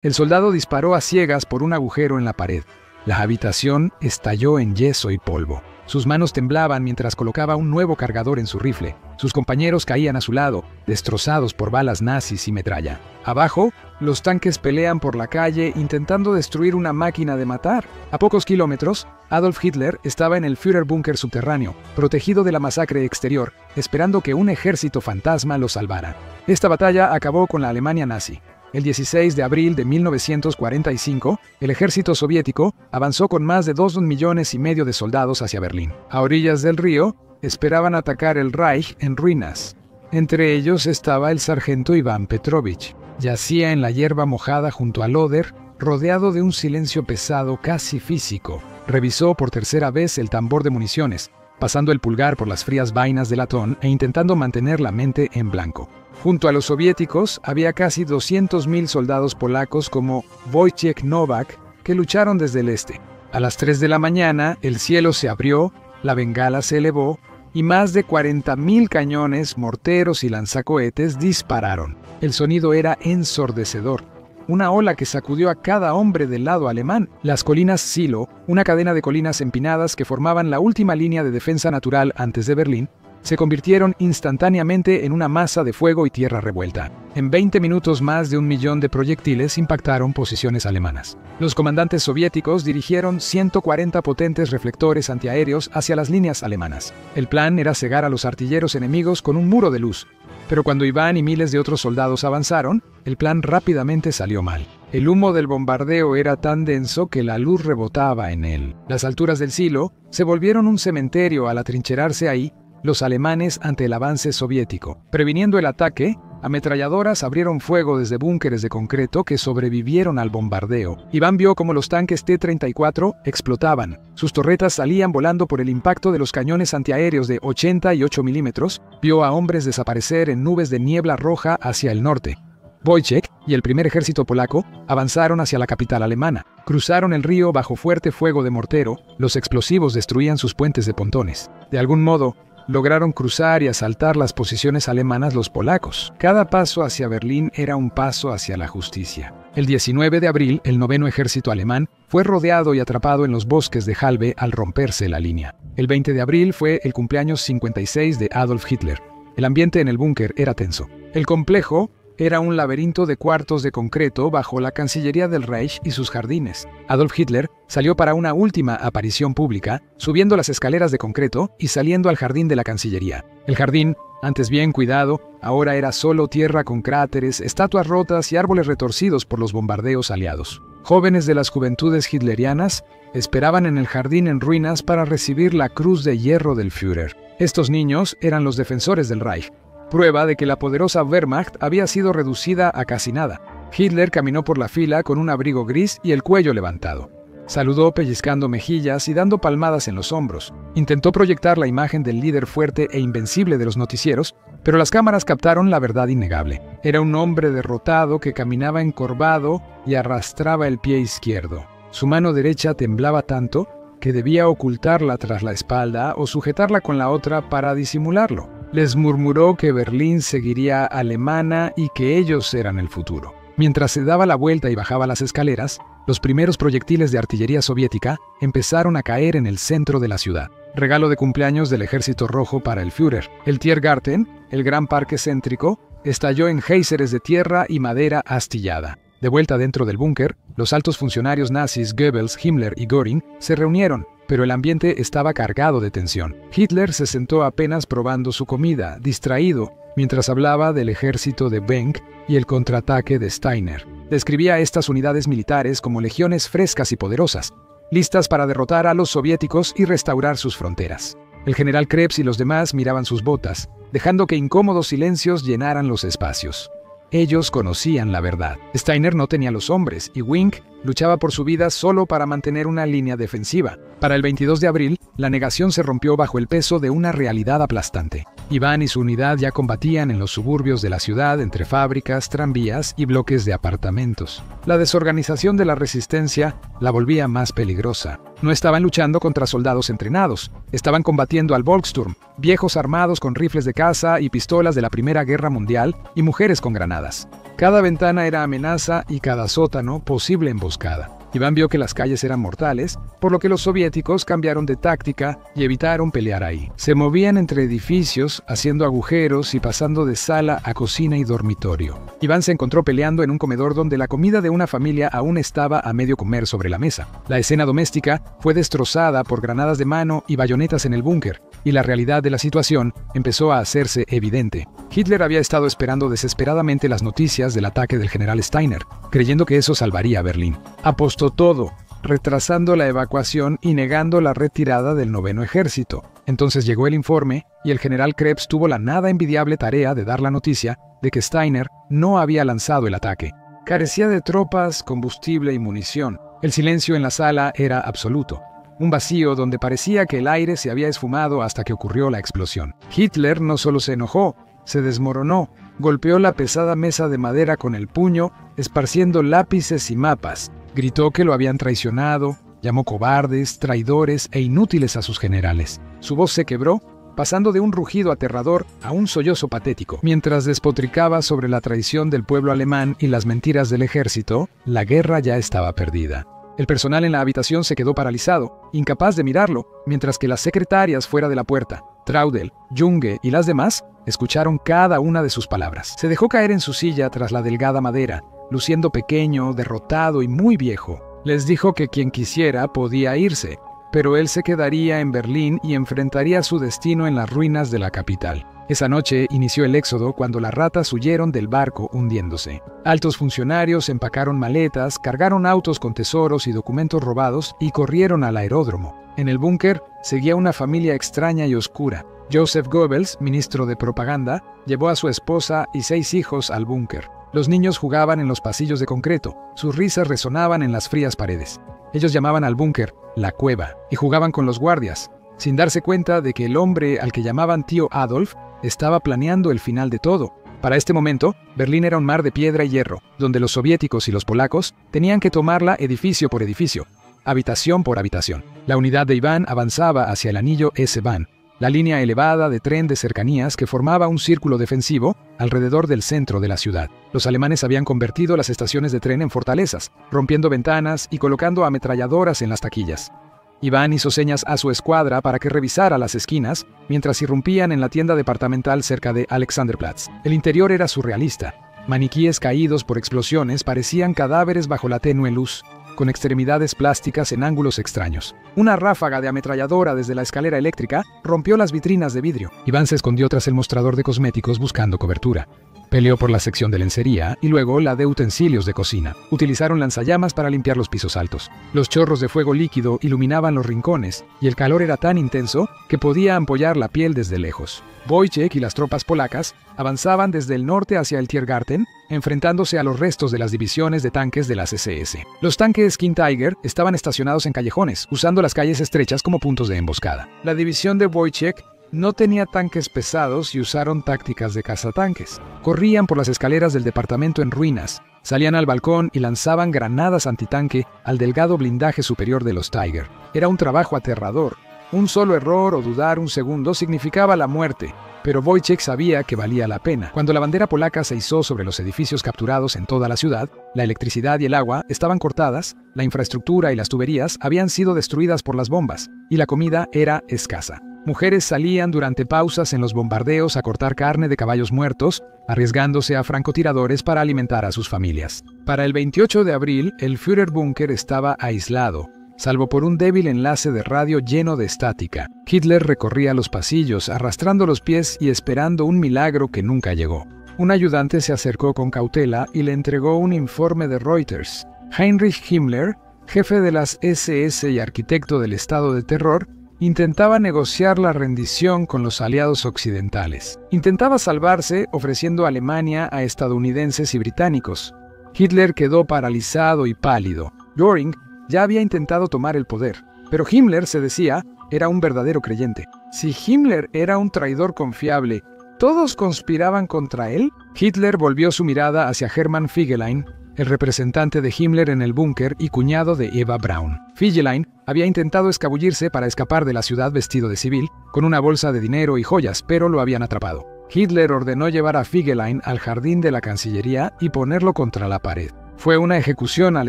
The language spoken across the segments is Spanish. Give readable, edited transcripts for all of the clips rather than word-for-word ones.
El soldado disparó a ciegas por un agujero en la pared. La habitación estalló en yeso y polvo. Sus manos temblaban mientras colocaba un nuevo cargador en su rifle. Sus compañeros caían a su lado, destrozados por balas nazis y metralla. Abajo, los tanques pelean por la calle intentando destruir una máquina de matar. A pocos kilómetros, Adolf Hitler estaba en el Führerbunker subterráneo, protegido de la masacre exterior, esperando que un ejército fantasma lo salvara. Esta batalla acabó con la Alemania nazi. El 16 de abril de 1945, el ejército soviético avanzó con más de 2,5 millones de soldados hacia Berlín. A orillas del río, esperaban atacar el Reich en ruinas. Entre ellos estaba el sargento Iván Petrovich. Yacía en la hierba mojada junto al Oder, rodeado de un silencio pesado casi físico. Revisó por tercera vez el tambor de municiones, pasando el pulgar por las frías vainas de latón e intentando mantener la mente en blanco. Junto a los soviéticos había casi 200,000 soldados polacos como Wojciech Nowak que lucharon desde el este. A las 3 de la mañana el cielo se abrió, la bengala se elevó y más de 40,000 cañones, morteros y lanzacohetes dispararon. El sonido era ensordecedor. Una ola que sacudió a cada hombre del lado alemán. Las colinas Silo, una cadena de colinas empinadas que formaban la última línea de defensa natural antes de Berlín, se convirtieron instantáneamente en una masa de fuego y tierra revuelta. En 20 minutos más de 1 millón de proyectiles impactaron posiciones alemanas. Los comandantes soviéticos dirigieron 140 potentes reflectores antiaéreos hacia las líneas alemanas. El plan era cegar a los artilleros enemigos con un muro de luz. Pero cuando Iván y miles de otros soldados avanzaron, el plan rápidamente salió mal. El humo del bombardeo era tan denso que la luz rebotaba en él. Las alturas del Silo se volvieron un cementerio al atrincherarse ahí los alemanes ante el avance soviético. Previniendo el ataque, ametralladoras abrieron fuego desde búnkeres de concreto que sobrevivieron al bombardeo. Iván vio cómo los tanques T-34 explotaban. Sus torretas salían volando por el impacto de los cañones antiaéreos de 88 milímetros. Vio a hombres desaparecer en nubes de niebla roja hacia el norte. Wojciech y el primer ejército polaco avanzaron hacia la capital alemana. Cruzaron el río bajo fuerte fuego de mortero. Los explosivos destruían sus puentes de pontones. De algún modo, lograron cruzar y asaltar las posiciones alemanas los polacos. Cada paso hacia Berlín era un paso hacia la justicia. El 19 de abril, el 9º ejército alemán fue rodeado y atrapado en los bosques de Halbe al romperse la línea. El 20 de abril fue el cumpleaños 56 de Adolf Hitler. El ambiente en el búnker era tenso. El complejo era un laberinto de cuartos de concreto bajo la Cancillería del Reich y sus jardines. Adolf Hitler salió para una última aparición pública, subiendo las escaleras de concreto y saliendo al jardín de la Cancillería. El jardín, antes bien cuidado, ahora era solo tierra con cráteres, estatuas rotas y árboles retorcidos por los bombardeos aliados. Jóvenes de las juventudes hitlerianas esperaban en el jardín en ruinas para recibir la cruz de hierro del Führer. Estos niños eran los defensores del Reich, prueba de que la poderosa Wehrmacht había sido reducida a casi nada. Hitler caminó por la fila con un abrigo gris y el cuello levantado. Saludó pellizcando mejillas y dando palmadas en los hombros. Intentó proyectar la imagen del líder fuerte e invencible de los noticieros, pero las cámaras captaron la verdad innegable. Era un hombre derrotado que caminaba encorvado y arrastraba el pie izquierdo. Su mano derecha temblaba tanto que debía ocultarla tras la espalda o sujetarla con la otra para disimularlo. Les murmuró que Berlín seguiría alemana y que ellos eran el futuro. Mientras se daba la vuelta y bajaba las escaleras, los primeros proyectiles de artillería soviética empezaron a caer en el centro de la ciudad. Regalo de cumpleaños del Ejército Rojo para el Führer. El Tiergarten, el gran parque céntrico, estalló en géiseres de tierra y madera astillada. De vuelta dentro del búnker, los altos funcionarios nazis Goebbels, Himmler y Göring se reunieron, pero el ambiente estaba cargado de tensión. Hitler se sentó apenas probando su comida, distraído, mientras hablaba del ejército de Benck y el contraataque de Steiner. Describía a estas unidades militares como legiones frescas y poderosas, listas para derrotar a los soviéticos y restaurar sus fronteras. El general Krebs y los demás miraban sus botas, dejando que incómodos silencios llenaran los espacios. Ellos conocían la verdad. Steiner no tenía los hombres y Wenck luchaba por su vida solo para mantener una línea defensiva. Para el 22 de abril, la negación se rompió bajo el peso de una realidad aplastante. Iván y su unidad ya combatían en los suburbios de la ciudad entre fábricas, tranvías y bloques de apartamentos. La desorganización de la resistencia la volvía más peligrosa. No estaban luchando contra soldados entrenados, estaban combatiendo al Volkssturm, viejos armados con rifles de caza y pistolas de la Primera Guerra Mundial y mujeres con granadas. Cada ventana era amenaza y cada sótano posible emboscada. Iván vio que las calles eran mortales, por lo que los soviéticos cambiaron de táctica y evitaron pelear ahí. Se movían entre edificios, haciendo agujeros y pasando de sala a cocina y dormitorio. Iván se encontró peleando en un comedor donde la comida de una familia aún estaba a medio comer sobre la mesa. La escena doméstica fue destrozada por granadas de mano y bayonetas en el búnker, y la realidad de la situación empezó a hacerse evidente. Hitler había estado esperando desesperadamente las noticias del ataque del general Steiner, creyendo que eso salvaría a Berlín. Apostó todo, retrasando la evacuación y negando la retirada del 9º Ejército. Entonces llegó el informe y el general Krebs tuvo la nada envidiable tarea de dar la noticia de que Steiner no había lanzado el ataque. Carecía de tropas, combustible y munición. El silencio en la sala era absoluto. Un vacío donde parecía que el aire se había esfumado hasta que ocurrió la explosión. Hitler no solo se enojó, se desmoronó, golpeó la pesada mesa de madera con el puño, esparciendo lápices y mapas. Gritó que lo habían traicionado, llamó cobardes, traidores e inútiles a sus generales. Su voz se quebró, pasando de un rugido aterrador a un sollozo patético. Mientras despotricaba sobre la traición del pueblo alemán y las mentiras del ejército, la guerra ya estaba perdida. El personal en la habitación se quedó paralizado, incapaz de mirarlo, mientras que las secretarias fuera de la puerta, Traudel, Junge y las demás, escucharon cada una de sus palabras. Se dejó caer en su silla tras la delgada madera, luciendo pequeño, derrotado y muy viejo. Les dijo que quien quisiera podía irse, pero él se quedaría en Berlín y enfrentaría su destino en las ruinas de la capital. Esa noche inició el éxodo cuando las ratas huyeron del barco hundiéndose. Altos funcionarios empacaron maletas, cargaron autos con tesoros y documentos robados y corrieron al aeródromo. En el búnker seguía una familia extraña y oscura. Joseph Goebbels, ministro de propaganda, llevó a su esposa y 6 hijos al búnker. Los niños jugaban en los pasillos de concreto, sus risas resonaban en las frías paredes. Ellos llamaban al búnker la cueva y jugaban con los guardias, sin darse cuenta de que el hombre al que llamaban tío Adolf estaba planeando el final de todo. Para este momento, Berlín era un mar de piedra y hierro, donde los soviéticos y los polacos tenían que tomarla edificio por edificio, habitación por habitación. La unidad de Iván avanzaba hacia el anillo S-Bahn, la línea elevada de tren de cercanías que formaba un círculo defensivo alrededor del centro de la ciudad. Los alemanes habían convertido las estaciones de tren en fortalezas, rompiendo ventanas y colocando ametralladoras en las taquillas. Iván hizo señas a su escuadra para que revisara las esquinas mientras irrumpían en la tienda departamental cerca de Alexanderplatz. El interior era surrealista. Maniquíes caídos por explosiones parecían cadáveres bajo la tenue luz, con extremidades plásticas en ángulos extraños. Una ráfaga de ametralladora desde la escalera eléctrica rompió las vitrinas de vidrio. Iván se escondió tras el mostrador de cosméticos buscando cobertura. Peleó por la sección de lencería y luego la de utensilios de cocina. Utilizaron lanzallamas para limpiar los pisos altos. Los chorros de fuego líquido iluminaban los rincones y el calor era tan intenso que podía ampollar la piel desde lejos. Wojciech y las tropas polacas avanzaban desde el norte hacia el Tiergarten, enfrentándose a los restos de las divisiones de tanques de las SS. Los tanques King Tiger estaban estacionados en callejones, usando las calles estrechas como puntos de emboscada. La división de Wojciech no tenía tanques pesados y usaron tácticas de cazatanques. Corrían por las escaleras del departamento en ruinas, salían al balcón y lanzaban granadas antitanque al delgado blindaje superior de los Tiger. Era un trabajo aterrador. Un solo error o dudar un segundo significaba la muerte, pero Wojciech sabía que valía la pena. Cuando la bandera polaca se izó sobre los edificios capturados en toda la ciudad, la electricidad y el agua estaban cortadas, la infraestructura y las tuberías habían sido destruidas por las bombas, y la comida era escasa. Mujeres salían durante pausas en los bombardeos a cortar carne de caballos muertos, arriesgándose a francotiradores para alimentar a sus familias. Para el 28 de abril, el Führerbunker estaba aislado, salvo por un débil enlace de radio lleno de estática. Hitler recorría los pasillos, arrastrando los pies y esperando un milagro que nunca llegó. Un ayudante se acercó con cautela y le entregó un informe de Reuters. Heinrich Himmler, jefe de las SS y arquitecto del estado de terror, intentaba negociar la rendición con los aliados occidentales. Intentaba salvarse ofreciendo Alemania a estadounidenses y británicos. Hitler quedó paralizado y pálido. Göring ya había intentado tomar el poder, pero Himmler, se decía, era un verdadero creyente. Si Himmler era un traidor confiable, ¿todos conspiraban contra él? Hitler volvió su mirada hacia Hermann Fegelein, el representante de Himmler en el búnker y cuñado de Eva Braun. Fegelein había intentado escabullirse para escapar de la ciudad vestido de civil, con una bolsa de dinero y joyas, pero lo habían atrapado. Hitler ordenó llevar a Fegelein al jardín de la Cancillería y ponerlo contra la pared. Fue una ejecución al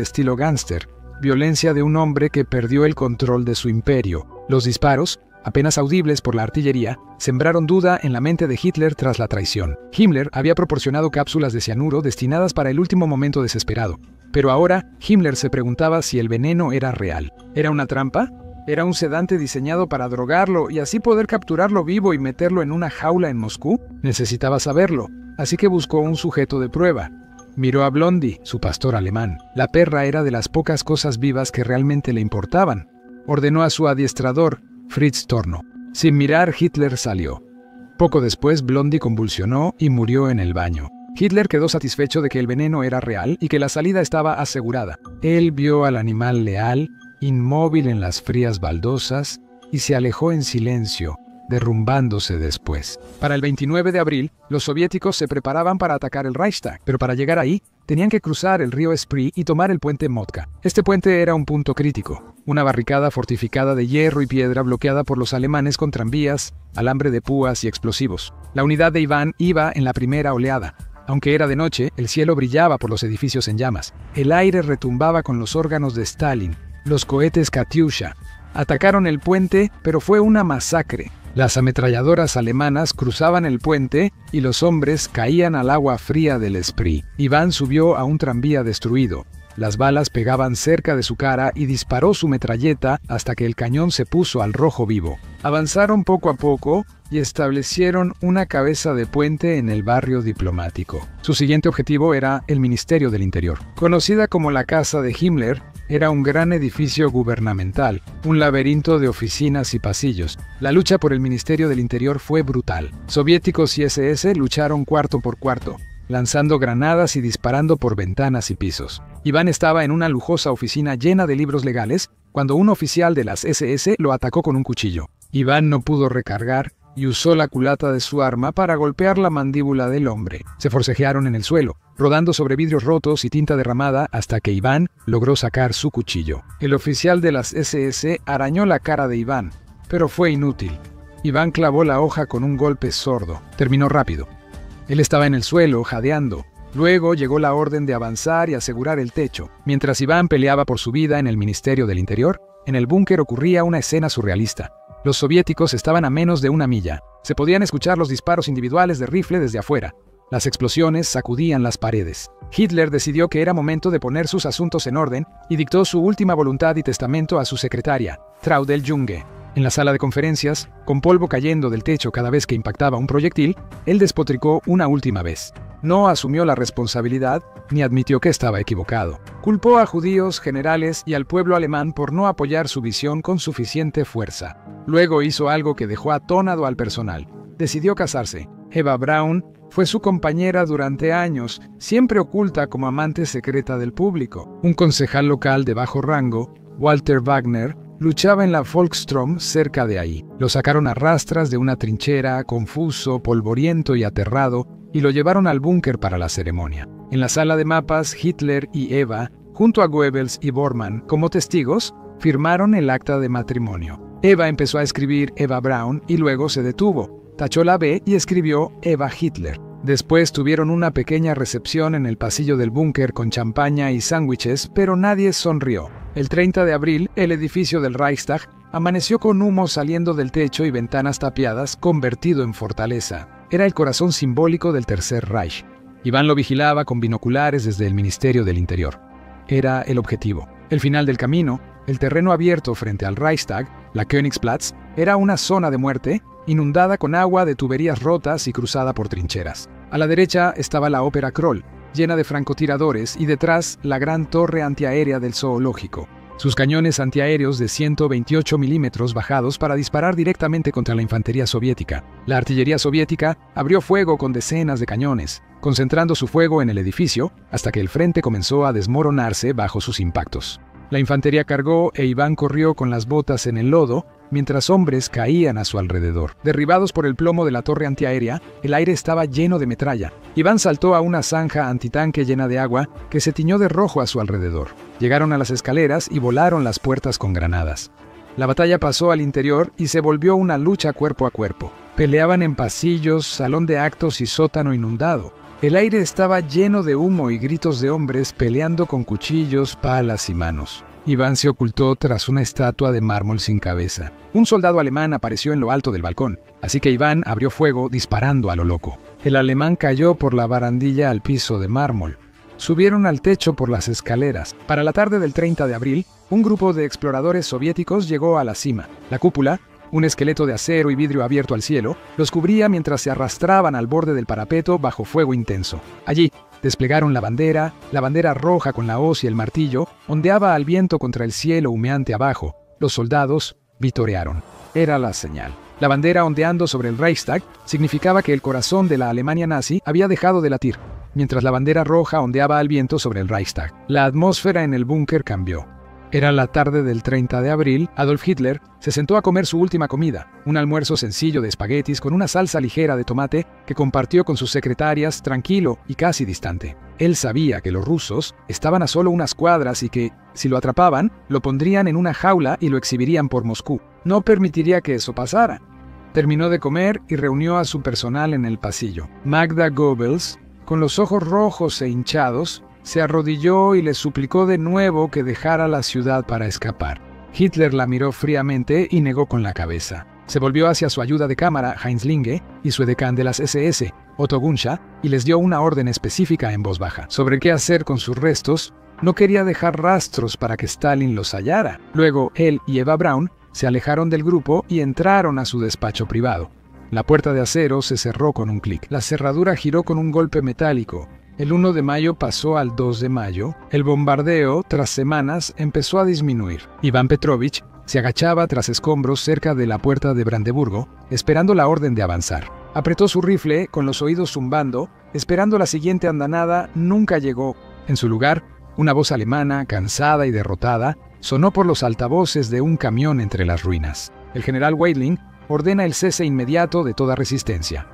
estilo gángster, violencia de un hombre que perdió el control de su imperio. Los disparos, apenas audibles por la artillería, sembraron duda en la mente de Hitler tras la traición. Himmler había proporcionado cápsulas de cianuro destinadas para el último momento desesperado. Pero ahora, Himmler se preguntaba si el veneno era real. ¿Era una trampa? ¿Era un sedante diseñado para drogarlo y así poder capturarlo vivo y meterlo en una jaula en Moscú? Necesitaba saberlo, así que buscó un sujeto de prueba. Miró a Blondie, su pastor alemán. La perra era de las pocas cosas vivas que realmente le importaban. Ordenó a su adiestrador, Fritz Torno. Sin mirar, Hitler salió. Poco después, Blondie convulsionó y murió en el baño. Hitler quedó satisfecho de que el veneno era real y que la salida estaba asegurada. Él vio al animal leal, inmóvil en las frías baldosas, y se alejó en silencio, derrumbándose después. Para el 29 de abril, los soviéticos se preparaban para atacar el Reichstag, pero para llegar ahí, tenían que cruzar el río Spree y tomar el puente Motka. Este puente era un punto crítico, una barricada fortificada de hierro y piedra bloqueada por los alemanes con tranvías, alambre de púas y explosivos. La unidad de Iván iba en la primera oleada. Aunque era de noche, el cielo brillaba por los edificios en llamas. El aire retumbaba con los órganos de Stalin, los cohetes Katyusha. Atacaron el puente, pero fue una masacre. Las ametralladoras alemanas cruzaban el puente y los hombres caían al agua fría del Spree. Iván subió a un tranvía destruido. Las balas pegaban cerca de su cara y disparó su metralleta hasta que el cañón se puso al rojo vivo. Avanzaron poco a poco y establecieron una cabeza de puente en el barrio diplomático. Su siguiente objetivo era el Ministerio del Interior. Conocida como la Casa de Himmler, era un gran edificio gubernamental, un laberinto de oficinas y pasillos. La lucha por el Ministerio del Interior fue brutal. Soviéticos y SS lucharon cuarto por cuarto, lanzando granadas y disparando por ventanas y pisos. Iván estaba en una lujosa oficina llena de libros legales cuando un oficial de las SS lo atacó con un cuchillo. Iván no pudo recargar y usó la culata de su arma para golpear la mandíbula del hombre. Se forcejearon en el suelo, rodando sobre vidrios rotos y tinta derramada hasta que Iván logró sacar su cuchillo. El oficial de las SS arañó la cara de Iván, pero fue inútil. Iván clavó la hoja con un golpe sordo. Terminó rápido. Él estaba en el suelo, jadeando. Luego llegó la orden de avanzar y asegurar el techo. Mientras Iván peleaba por su vida en el Ministerio del Interior, en el búnker ocurría una escena surrealista. Los soviéticos estaban a menos de una milla. Se podían escuchar los disparos individuales de rifle desde afuera. Las explosiones sacudían las paredes. Hitler decidió que era momento de poner sus asuntos en orden y dictó su última voluntad y testamento a su secretaria, Traudl Junge. En la sala de conferencias, con polvo cayendo del techo cada vez que impactaba un proyectil, él despotricó una última vez. No asumió la responsabilidad ni admitió que estaba equivocado. Culpó a judíos, generales y al pueblo alemán por no apoyar su visión con suficiente fuerza. Luego hizo algo que dejó atónado al personal. Decidió casarse. Eva Braun fue su compañera durante años, siempre oculta como amante secreta del público. Un concejal local de bajo rango, Walter Wagner, luchaba en la Volkssturm cerca de ahí. Lo sacaron a rastras de una trinchera, confuso, polvoriento y aterrado, y lo llevaron al búnker para la ceremonia. En la sala de mapas, Hitler y Eva, junto a Goebbels y Bormann como testigos, firmaron el acta de matrimonio. Eva empezó a escribir Eva Braun y luego se detuvo. Tachó la B y escribió Eva Hitler. Después tuvieron una pequeña recepción en el pasillo del búnker con champaña y sándwiches, pero nadie sonrió. El 30 de abril, el edificio del Reichstag amaneció con humo saliendo del techo y ventanas tapiadas, convertido en fortaleza. Era el corazón simbólico del Tercer Reich. Iván lo vigilaba con binoculares desde el Ministerio del Interior. Era el objetivo. El final del camino, el terreno abierto frente al Reichstag, la Königsplatz, era una zona de muerte, inundada con agua de tuberías rotas y cruzada por trincheras. A la derecha estaba la Ópera Kroll, llena de francotiradores, y detrás la gran torre antiaérea del zoológico. Sus cañones antiaéreos de 128 milímetros bajados para disparar directamente contra la infantería soviética. La artillería soviética abrió fuego con decenas de cañones, concentrando su fuego en el edificio hasta que el frente comenzó a desmoronarse bajo sus impactos. La infantería cargó e Iván corrió con las botas en el lodo, mientras hombres caían a su alrededor. Derribados por el plomo de la torre antiaérea, el aire estaba lleno de metralla. Iván saltó a una zanja antitanque llena de agua que se tiñó de rojo a su alrededor. Llegaron a las escaleras y volaron las puertas con granadas. La batalla pasó al interior y se volvió una lucha cuerpo a cuerpo. Peleaban en pasillos, salón de actos y sótano inundado. El aire estaba lleno de humo y gritos de hombres peleando con cuchillos, palas y manos. Iván se ocultó tras una estatua de mármol sin cabeza. Un soldado alemán apareció en lo alto del balcón, así que Iván abrió fuego disparando a lo loco. El alemán cayó por la barandilla al piso de mármol. Subieron al techo por las escaleras. Para la tarde del 30 de abril, un grupo de exploradores soviéticos llegó a la cima. La cúpula, un esqueleto de acero y vidrio abierto al cielo, los cubría mientras se arrastraban al borde del parapeto bajo fuego intenso. Allí, desplegaron la bandera roja con la hoz y el martillo, ondeaba al viento contra el cielo humeante abajo. Los soldados vitorearon. Era la señal. La bandera ondeando sobre el Reichstag significaba que el corazón de la Alemania nazi había dejado de latir, mientras la bandera roja ondeaba al viento sobre el Reichstag. La atmósfera en el búnker cambió. Era la tarde del 30 de abril, Adolf Hitler se sentó a comer su última comida, un almuerzo sencillo de espaguetis con una salsa ligera de tomate que compartió con sus secretarias, tranquilo y casi distante. Él sabía que los rusos estaban a solo unas cuadras y que, si lo atrapaban, lo pondrían en una jaula y lo exhibirían por Moscú. No permitiría que eso pasara. Terminó de comer y reunió a su personal en el pasillo. Magda Goebbels, con los ojos rojos e hinchados, se arrodilló y le suplicó de nuevo que dejara la ciudad para escapar. Hitler la miró fríamente y negó con la cabeza. Se volvió hacia su ayuda de cámara, Heinz Linge, y su edecán de las SS, Otto Gunscha, y les dio una orden específica en voz baja sobre qué hacer con sus restos. No quería dejar rastros para que Stalin los hallara. Luego, él y Eva Braun se alejaron del grupo y entraron a su despacho privado. La puerta de acero se cerró con un clic. La cerradura giró con un golpe metálico. El 1 de mayo pasó al 2 de mayo. El bombardeo, tras semanas, empezó a disminuir. Iván Petrovich se agachaba tras escombros cerca de la puerta de Brandeburgo, esperando la orden de avanzar. Apretó su rifle, con los oídos zumbando, esperando la siguiente andanada. Nunca llegó. En su lugar, una voz alemana, cansada y derrotada, sonó por los altavoces de un camión entre las ruinas. El general Weidling ordena el cese inmediato de toda resistencia.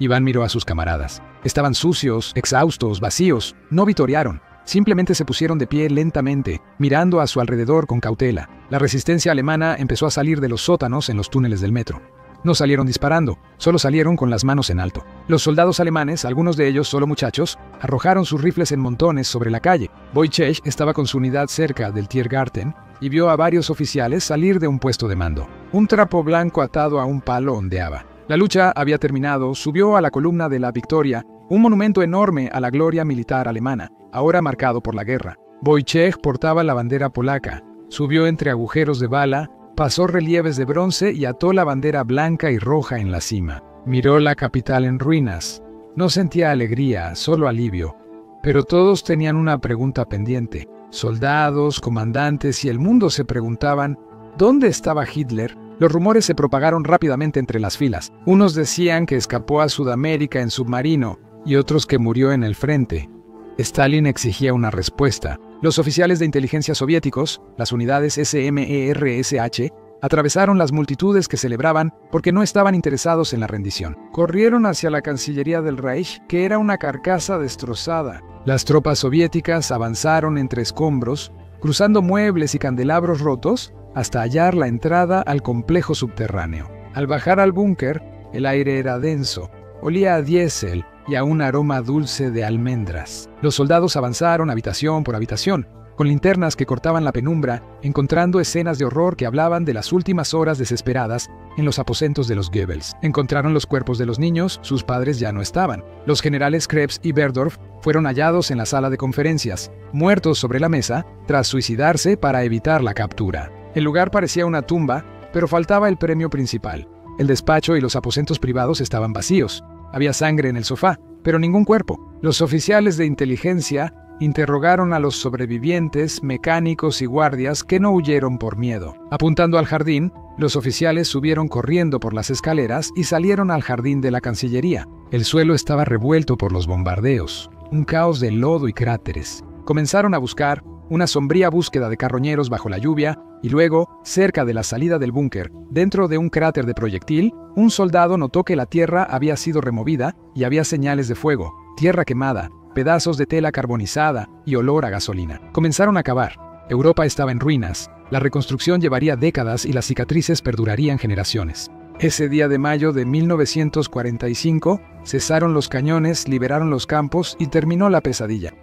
Iván miró a sus camaradas. Estaban sucios, exhaustos, vacíos. No vitorearon. Simplemente se pusieron de pie lentamente, mirando a su alrededor con cautela. La resistencia alemana empezó a salir de los sótanos en los túneles del metro. No salieron disparando, solo salieron con las manos en alto. Los soldados alemanes, algunos de ellos solo muchachos, arrojaron sus rifles en montones sobre la calle. Wojciech estaba con su unidad cerca del Tiergarten y vio a varios oficiales salir de un puesto de mando. Un trapo blanco atado a un palo ondeaba. La lucha había terminado. Subió a la columna de la Victoria, un monumento enorme a la gloria militar alemana, ahora marcado por la guerra. Wojciech portaba la bandera polaca. Subió entre agujeros de bala, pasó relieves de bronce y ató la bandera blanca y roja en la cima. Miró la capital en ruinas. No sentía alegría, solo alivio. Pero todos tenían una pregunta pendiente. Soldados, comandantes y el mundo se preguntaban, ¿dónde estaba Hitler? Los rumores se propagaron rápidamente entre las filas. Unos decían que escapó a Sudamérica en submarino y otros que murió en el frente. Stalin exigía una respuesta. Los oficiales de inteligencia soviéticos, las unidades SMERSH, atravesaron las multitudes que celebraban porque no estaban interesados en la rendición. Corrieron hacia la Cancillería del Reich, que era una carcasa destrozada. Las tropas soviéticas avanzaron entre escombros, cruzando muebles y candelabros rotos, hasta hallar la entrada al complejo subterráneo. Al bajar al búnker, el aire era denso, olía a diésel y a un aroma dulce de almendras. Los soldados avanzaron habitación por habitación, con linternas que cortaban la penumbra, encontrando escenas de horror que hablaban de las últimas horas desesperadas en los aposentos de los Goebbels. Encontraron los cuerpos de los niños, sus padres ya no estaban. Los generales Krebs y Berdorf fueron hallados en la sala de conferencias, muertos sobre la mesa, tras suicidarse para evitar la captura. El lugar parecía una tumba, pero faltaba el premio principal. El despacho y los aposentos privados estaban vacíos. Había sangre en el sofá, pero ningún cuerpo. Los oficiales de inteligencia interrogaron a los sobrevivientes, mecánicos y guardias que no huyeron por miedo. Apuntando al jardín, los oficiales subieron corriendo por las escaleras y salieron al jardín de la Cancillería. El suelo estaba revuelto por los bombardeos, un caos de lodo y cráteres. Comenzaron a buscar, una sombría búsqueda de carroñeros bajo la lluvia, y luego, cerca de la salida del búnker, dentro de un cráter de proyectil, un soldado notó que la tierra había sido removida y había señales de fuego, tierra quemada, pedazos de tela carbonizada y olor a gasolina. Comenzaron a cavar. Europa estaba en ruinas. La reconstrucción llevaría décadas y las cicatrices perdurarían generaciones. Ese día de mayo de 1945, cesaron los cañones, liberaron los campos y terminó la pesadilla.